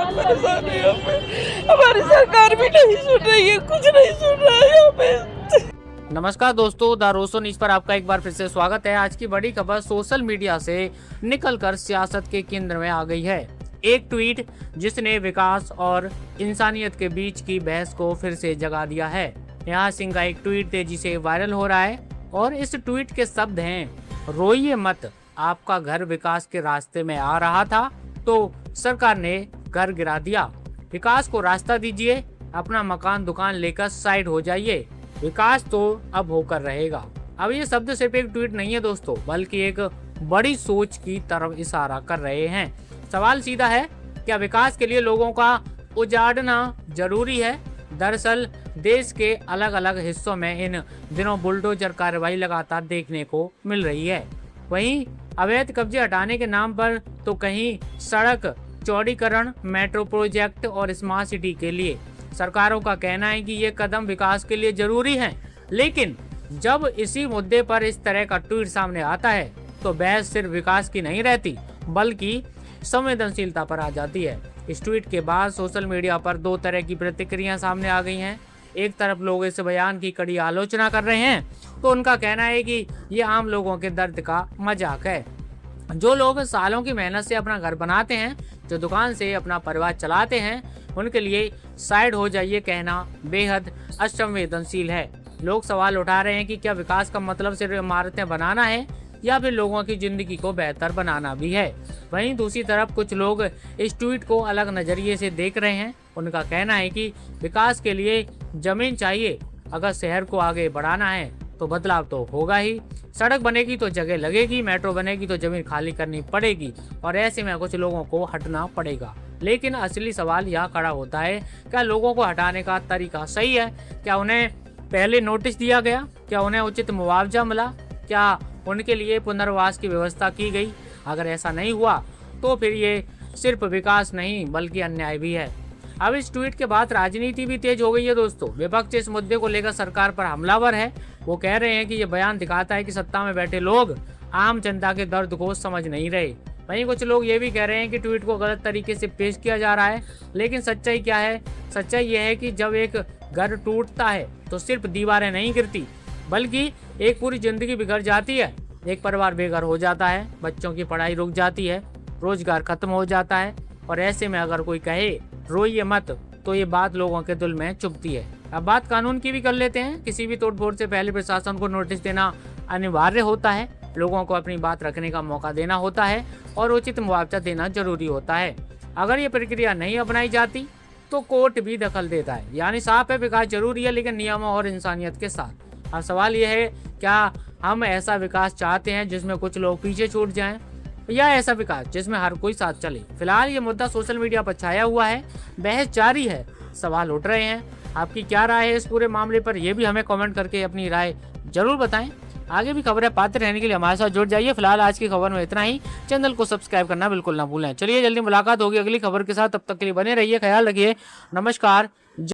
बहुत परेशानी है हमें। हमारी सरकार भी नहीं सुन रही है, कुछ नहीं सुन रहा है यहाँ पे। नमस्कार दोस्तों, द रोसो न्यूज पर आपका एक बार फिर से स्वागत है। आज की बड़ी खबर सोशल मीडिया से निकलकर सियासत के केंद्र में आ गई है। एक ट्वीट जिसने विकास और इंसानियत के बीच की बहस को फिर से जगा दिया है। नेहा सिंह का एक ट्वीट तेजी से वायरल हो रहा है और इस ट्वीट के शब्द हैं, रोइए मत, आपका घर विकास के रास्ते में आ रहा था तो सरकार ने घर गिरा दिया। विकास को रास्ता दीजिए, अपना मकान दुकान लेकर साइड हो जाइए, विकास तो अब होकर रहेगा। अब ये शब्द सिर्फ एक ट्वीट नहीं है दोस्तों, बल्कि एक बड़ी सोच की तरफ इशारा कर रहे हैं। सवाल सीधा है, क्या विकास के लिए लोगों का उजाड़ना जरूरी है? दरअसल देश के अलग अलग हिस्सों में इन दिनों बुलडोजर कार्रवाई लगातार देखने को मिल रही है। वहीं अवैध कब्जे हटाने के नाम पर तो कहीं सड़क चौड़ीकरण, मेट्रो प्रोजेक्ट और स्मार्ट सिटी के लिए सरकारों का कहना है कि ये कदम विकास के लिए जरूरी हैं। लेकिन जब इसी मुद्दे पर इस तरह का ट्वीट सामने आता है तो बहस सिर्फ विकास की नहीं रहती, बल्कि संवेदनशीलता पर आ जाती है। इस ट्वीट के बाद सोशल मीडिया पर दो तरह की प्रतिक्रियां सामने आ गई हैं। एक तरफ लोग इस बयान की कड़ी आलोचना कर रहे हैं, तो उनका कहना है कि ये आम लोगों के दर्द का मजाक है। जो लोग सालों की मेहनत से अपना घर बनाते हैं, जो दुकान से अपना परिवार चलाते हैं, उनके लिए साइड हो जाइए कहना बेहद असंवेदनशील है। लोग सवाल उठा रहे हैं कि क्या विकास का मतलब सिर्फ इमारतें बनाना है या फिर लोगों की जिंदगी को बेहतर बनाना भी है। वहीं दूसरी तरफ कुछ लोग इस ट्वीट को अलग नजरिए से देख रहे हैं। उनका कहना है कि विकास के लिए जमीन चाहिए, अगर शहर को आगे बढ़ाना है तो बदलाव तो होगा ही। सड़क बनेगी तो जगह लगेगी, मेट्रो बनेगी तो जमीन खाली करनी पड़ेगी और ऐसे में कुछ लोगों को हटना पड़ेगा। लेकिन असली सवाल यहाँ खड़ा होता है, क्या लोगों को हटाने का तरीका सही है? क्या उन्हें पहले नोटिस दिया गया? क्या उन्हें उचित मुआवजा मिला? क्या उनके लिए पुनर्वास की व्यवस्था की गई? अगर ऐसा नहीं हुआ तो फिर ये सिर्फ विकास नहीं बल्कि अन्याय भी है। अब इस ट्वीट के बाद राजनीति भी तेज हो गई है दोस्तों। विपक्ष इस मुद्दे को लेकर सरकार पर हमलावर है। वो कह रहे हैं कि ये बयान दिखाता है कि सत्ता में बैठे लोग आम जनता के दर्द को समझ नहीं रहे। वहीं कुछ लोग ये भी कह रहे हैं कि ट्वीट को गलत तरीके से पेश किया जा रहा है। लेकिन सच्चाई क्या है? सच्चाई ये है कि जब एक घर टूटता है तो सिर्फ दीवारें नहीं गिरती, बल्कि एक पूरी जिंदगी बिगड़ जाती है। एक परिवार बेघर हो जाता है, बच्चों की पढ़ाई रुक जाती है, रोजगार खत्म हो जाता है और ऐसे में अगर कोई कहे रोइए मत, तो ये बात लोगों के दिल में चुभती है। अब बात कानून की भी कर लेते हैं। किसी भी तोड़फोड़ से पहले प्रशासन को नोटिस देना अनिवार्य होता है, लोगों को अपनी बात रखने का मौका देना होता है और उचित मुआवजा देना जरूरी होता है। अगर ये प्रक्रिया नहीं अपनाई जाती तो कोर्ट भी दखल देता है। यानी साफ है, विकास जरूरी है लेकिन नियमों और इंसानियत के साथ। अब सवाल यह है, क्या हम ऐसा विकास चाहते हैं जिसमें कुछ लोग पीछे छूट जाएं, या ऐसा विकास जिसमें हर कोई साथ चले? फिलहाल ये मुद्दा सोशल मीडिया पर छाया हुआ है, बहस जारी है, सवाल उठ रहे हैं। आपकी क्या राय है इस पूरे मामले पर? यह भी हमें कमेंट करके अपनी राय जरूर बताएं। आगे भी खबरें पाते रहने के लिए हमारे साथ जुड़ जाइए। फिलहाल आज की खबर में इतना ही। चैनल को सब्सक्राइब करना बिल्कुल ना भूलें। चलिए जल्दी मुलाकात होगी अगली खबर के साथ, तब तक के लिए बने रहिए, ख्याल रखिए। नमस्कार।